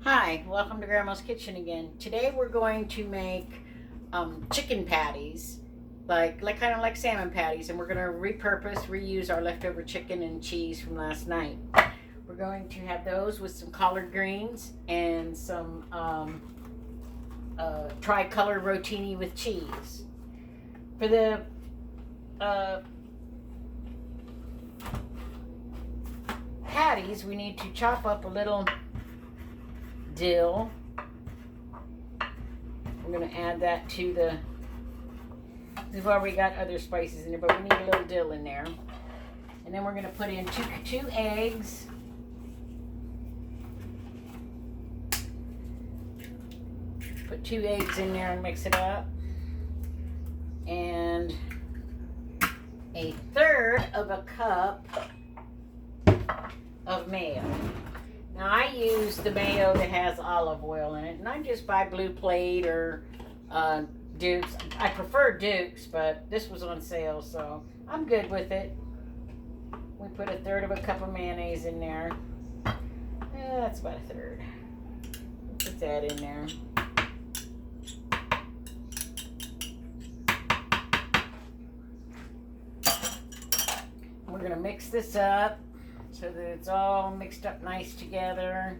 Hi, welcome to Grandma's Kitchen again. Today we're going to make chicken patties, like kind of like salmon patties, and we're going to reuse our leftover chicken and cheese from last night. We're going to have those with some collard greens and some tri-colored rotini with cheese. For the patties, we need to chop up a little dill. We're going to add that to the, we've already got other spices in there, but we need a little dill in there. And then we're going to put in two eggs. Put 2 eggs in there and mix it up. And 1/3 of a cup of mayo. Now I use the mayo that has olive oil in it, and I just buy Blue Plate or Duke's. I prefer Duke's, but this was on sale, so I'm good with it. We put 1/3 of a cup of mayonnaise in there. That's about 1/3. Put that in there. We're going to mix this up so that it's all mixed up nice together.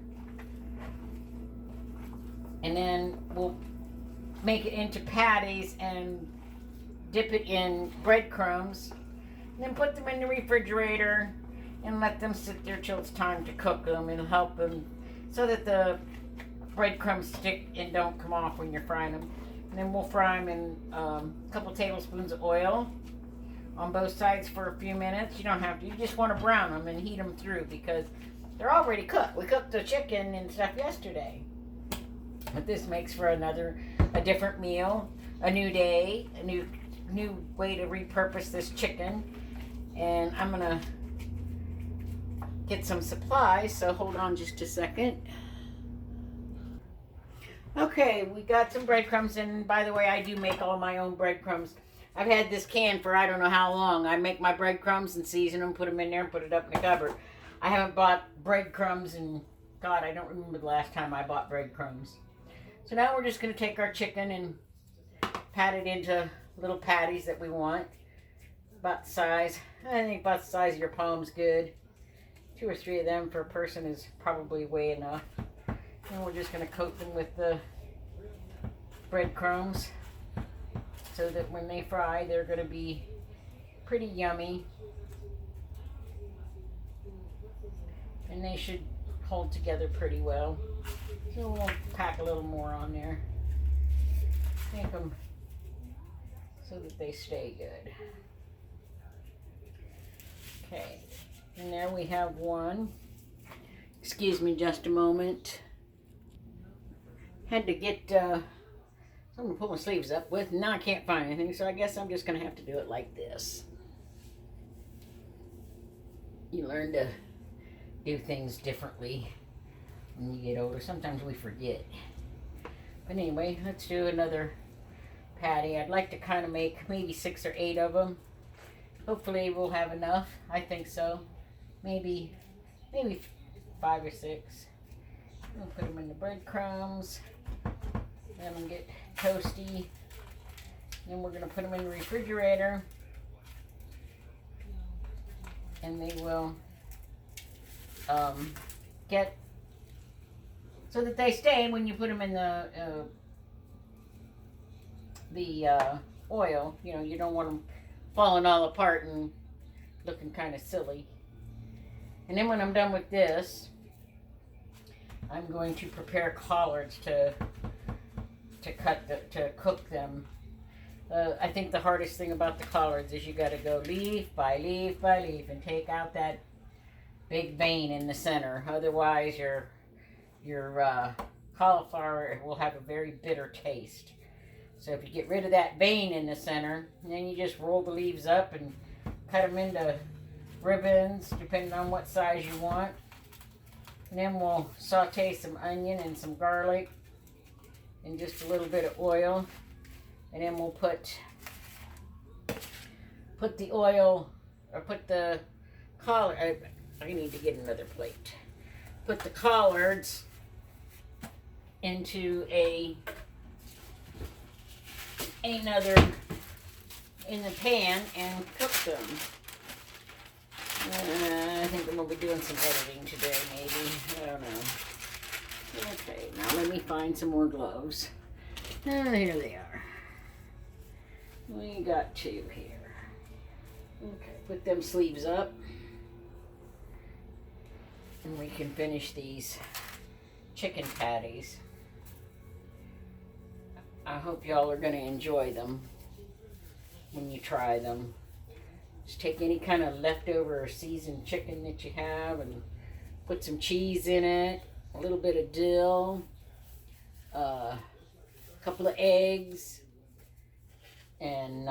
And then we'll make it into patties and dip it in breadcrumbs. And then put them in the refrigerator and let them sit there till it's time to cook them. It'll help them so that the breadcrumbs stick and don't come off when you're frying them. And then we'll fry them in a couple tablespoons of oil on both sides for a few minutes. You don't have to. You just want to brown them and heat them through because they're already cooked. We cooked the chicken and stuff yesterday. But this makes for a different meal, a new day, a new way to repurpose this chicken. And I'm going to get some supplies, so hold on just a second. Okay, we got some breadcrumbs, and by the way, I do make all my own breadcrumbs. I've had this can for I don't know how long. I make my breadcrumbs and season them, put them in there, and put it up in the cupboard. I haven't bought breadcrumbs in, God, I don't remember the last time I bought breadcrumbs. So now we're just going to take our chicken and pat it into little patties that we want. About the size, I think about the size of your palm's good. 2 or 3 of them per person is probably way enough. And we're just going to coat them with the breadcrumbs, so that when they fry, they're going to be pretty yummy. And they should hold together pretty well. So we'll pack a little more on there. Make them so that they stay good. Okay, and there we have one. Excuse me just a moment. Had to get something to pull my sleeves up with. Now I can't find anything, so I guess I'm just going to have to do it like this. You learn to do things differently when you get older. Sometimes we forget. But anyway, let's do another patty. I'd like to kind of make maybe 6 or 8 of them. Hopefully we'll have enough. I think so. Maybe 5 or 6. We'll put them in the breadcrumbs. Let them get toasty. Then we're going to put them in the refrigerator. And they will get so that they stay when you put them in the oil. You know, you don't want them falling all apart and looking kind of silly. And then when I'm done with this, I'm going to prepare collards to cook them. I think the hardest thing about the collards is you got to go leaf by leaf by leaf and take out that big vein in the center. Otherwise, your cauliflower will have a very bitter taste. So if you get rid of that vein in the center, then you just roll the leaves up and cut them into ribbons, depending on what size you want. And then we'll saute some onion and some garlic and just a little bit of oil. And then we'll put the oil, or put the collard. I need to get another plate. Put the collards into another in the pan and cook them. I think I'm going to be doing some editing today, maybe. I don't know. Okay, now let me find some more gloves. Here they are. We got 2 here. Okay, put them sleeves up. And we can finish these chicken patties. I hope y'all are going to enjoy them when you try them. Just take any kind of leftover seasoned chicken that you have and put some cheese in it, a little bit of dill, a couple of eggs, and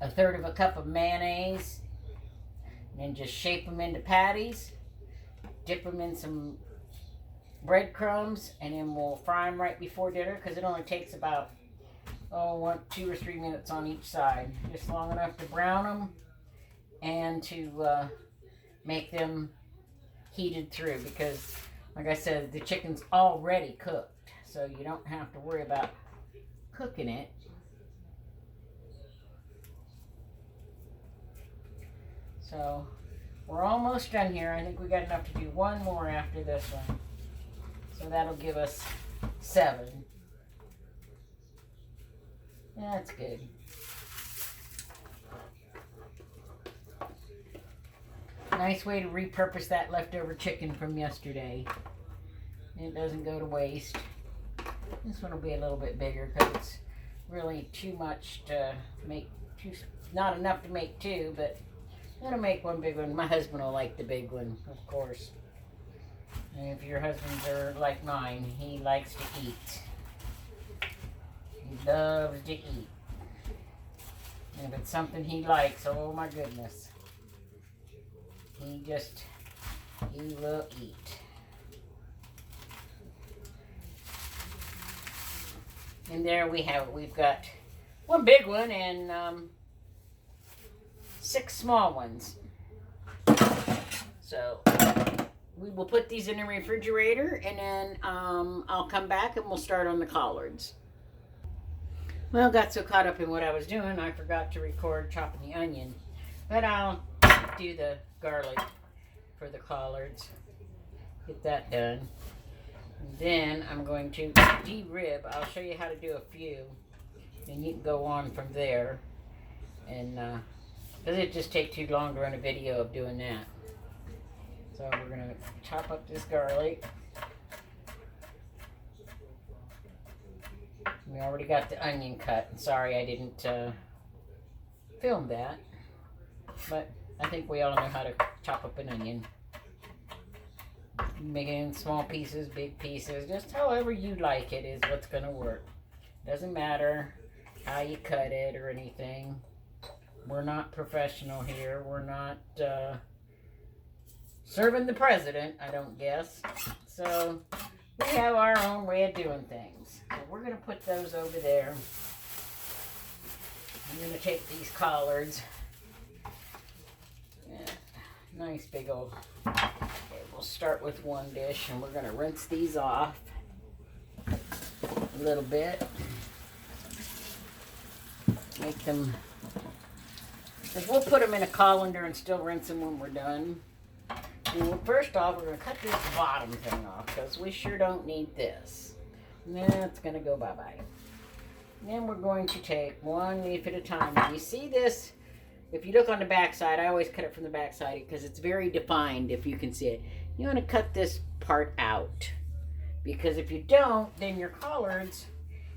a third of a cup of mayonnaise. And then just shape them into patties, dip them in some breadcrumbs, and then we'll fry them right before dinner because it only takes about 2 or 3 minutes on each side, just long enough to brown them and to make them heated through, because like I said, the chicken's already cooked, so you don't have to worry about cooking it. So we're almost done here. I think we got enough to do one more after this one. So that'll give us 7. That's good. Nice way to repurpose that leftover chicken from yesterday. It doesn't go to waste. This one will be a little bit bigger because it's really too much to make. Not enough to make 2, but I'm going to make one big one. My husband will like the big one, of course. And if your husbands are like mine, he likes to eat. He loves to eat. And if it's something he likes, oh my goodness. He will eat. And there we have it. We've got one big one and 6 small ones. So we will put these in the refrigerator, and then I'll come back and we'll start on the collards. Well, got so caught up in what I was doing, I forgot to record chopping the onion. But I'll do the garlic for the collards. Get that done. And then I'm going to de-rib. I'll show you how to do a few. And you can go on from there. And because it just takes too long to run a video of doing that. So we're going to chop up this garlic. We already got the onion cut. Sorry I didn't film that. But I think we all know how to chop up an onion. Make it in small pieces, big pieces. Just however you like it is what's going to work. Doesn't matter how you cut it or anything. We're not professional here. We're not serving the president, I don't guess. So we have our own way of doing things. So we're going to put those over there. I'm going to take these collards. Yeah, nice big old. Okay, we'll start with one dish, and we're going to rinse these off a little bit. Make them. Because we'll put them in a colander and still rinse them when we're done. And first off, we're going to cut this bottom thing off because we sure don't need this. And that's going to go bye-bye. Then we're going to take one leaf at a time. And you see this, if you look on the back side, I always cut it from the back side because it's very defined if you can see it. You want to cut this part out. Because if you don't, then your collards,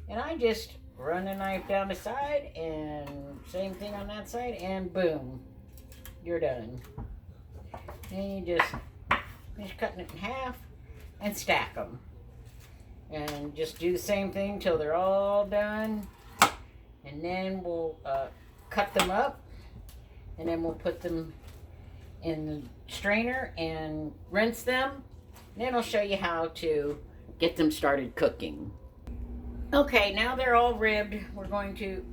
and I just run the knife down the side and same thing on that side and boom, you're done. And you just finish cutting it in half and stack them. And just do the same thing till they're all done. And then we'll cut them up. And then we'll put them in the strainer and rinse them. And then I'll show you how to get them started cooking. Okay, now they're all ribbed. We're going to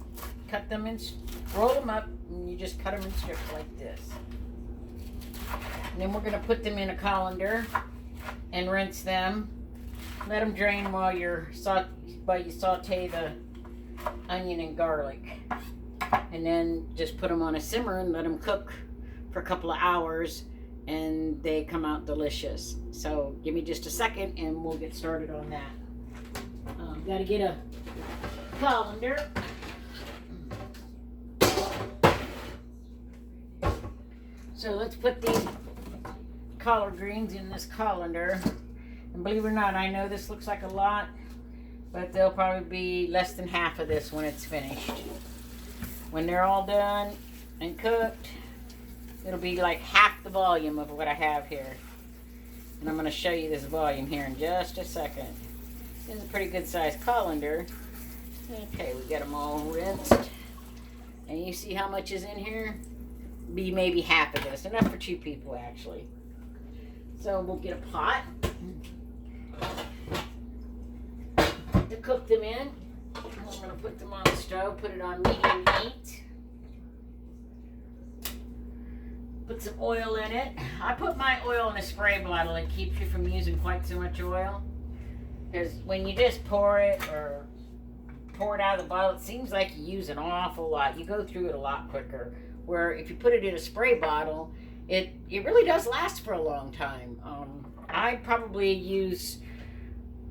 cut them and roll them up. And you just cut them in strips like this. And then we're going to put them in a colander and rinse them. Let them drain while you saute the onion and garlic. And then just put them on a simmer and let them cook for a couple of hours, and they come out delicious. So give me just a second and we'll get started on that. Got to get a colander. So let's put these collard greens in this colander. And believe it or not, I know this looks like a lot, but they'll probably be less than half of this when it's finished. When they're all done and cooked, it'll be like half the volume of what I have here. And I'm going to show you this volume here in just a second. This is a pretty good sized colander. Okay, we got them all rinsed. And you see how much is in here? Be maybe half of this. Enough for 2 people, actually. So we'll get a pot to cook them in. I'm going to put them on the stove, put it on medium heat. Put some oil in it. I put my oil in a spray bottle. It keeps you from using quite so much oil. Because when you just pour it or pour it out of the bottle, it seems like you use an awful lot. You go through it a lot quicker. Where if you put it in a spray bottle, it really does last for a long time. I probably use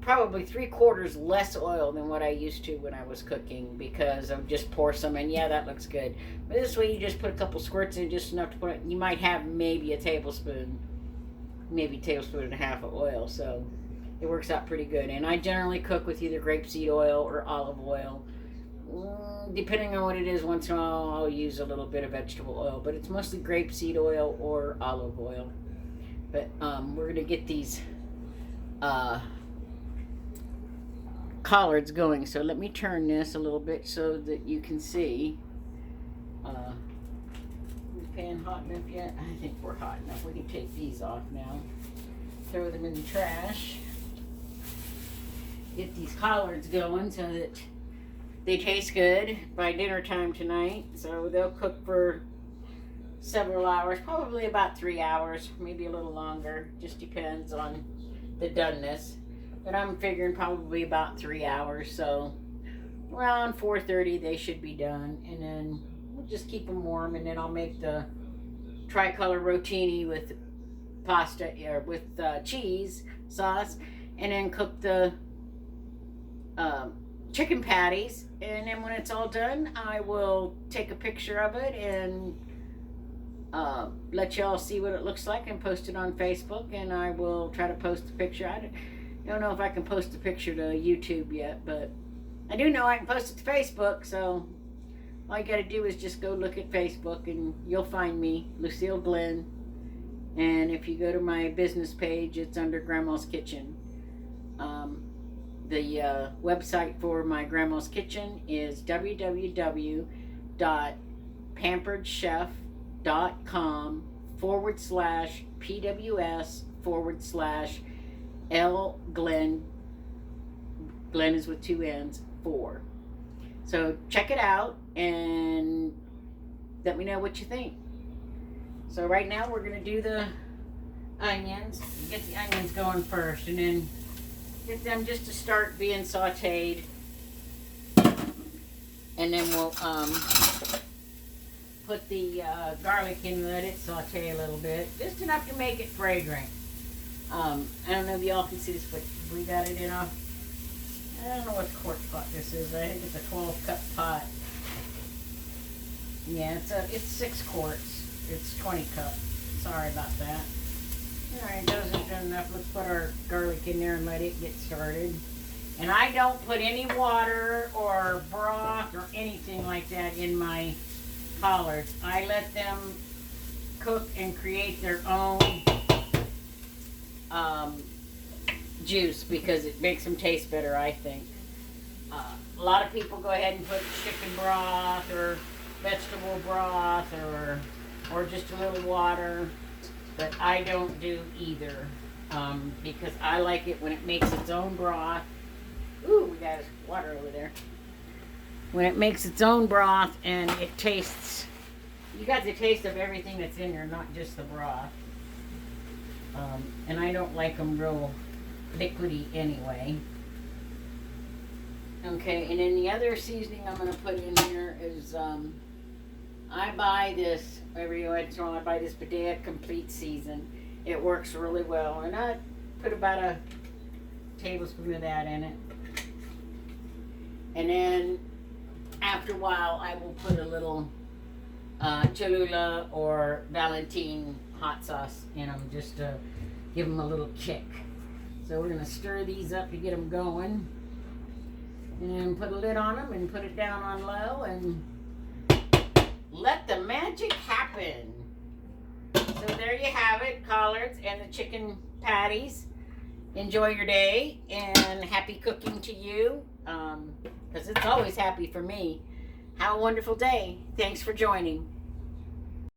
3/4 less oil than what I used to when I was cooking, because I would just pour some in. Yeah, that looks good. But this way you just put a couple squirts in, just enough to put it. You might have maybe a tablespoon, maybe a tablespoon and a half of oil. So it works out pretty good. And I generally cook with either grapeseed oil or olive oil. Depending on what it is, once in a while I'll use a little bit of vegetable oil, but it's mostly grapeseed oil or olive oil. But we're going to get these collards going. So let me turn this a little bit so that you can see. Is the pan hot enough yet? I think we're hot enough. We can take these off now. Throw them in the trash. Get these collards going so that they taste good by dinner time tonight. So they'll cook for several hours, probably about 3 hours, maybe a little longer. Just depends on the doneness. But I'm figuring probably about 3 hours. So around 4:30 they should be done. And then we'll just keep them warm. And then I'll make the tricolor rotini with pasta or with cheese sauce. And then cook the chicken patties, and then when it's all done I will take a picture of it and let y'all see what it looks like and post it on Facebook. And I will try to post the picture. I don't know if I can post the picture to YouTube yet, but I do know I can post it to Facebook. So all you gotta do is just go look at Facebook and you'll find me, Lucille Glenn. And if you go to my business page, it's under Grandma's Kitchen. The website for my Grandma's Kitchen is www.pamperedchef.com/PWS/L Glenn. Glenn is with 2 N's, 4. So check it out and let me know what you think. So right now we're going to do the onions. Get the onions going first, and then get them just to start being sauteed, and then we'll put the garlic in and let it saute a little bit, just enough to make it fragrant. I don't know if y'all can see this, but we got it in a, I don't know what quart pot this is. I think it's a 12-cup pot. Yeah, it's 6 quarts. It's 20 cups. Sorry about that. Alright, those are done enough. Let's put our garlic in there and let it get started. And I don't put any water or broth or anything like that in my collards. I let them cook and create their own juice, because it makes them taste better, I think. A lot of people go ahead and put chicken broth or vegetable broth or just a little water. But I don't do either, because I like it when it makes its own broth. Ooh, we got water over there. When it makes its own broth and it tastes, you got the taste of everything that's in there, not just the broth. And I don't like them real liquidy anyway. Okay, and then the other seasoning I'm going to put in here is, I buy this every once in a while. I buy this Padilla Complete Season. It works really well, and I put about a tablespoon of that in it. And then after a while, I will put a little Cholula or Valentine hot sauce in them just to give them a little kick. So we're going to stir these up to get them going. And put a lid on them and put it down on low and let the magic happen. So there you have it, collards and the chicken patties. Enjoy your day and happy cooking to you, because it's always happy for me. Have a wonderful day. Thanks for joining.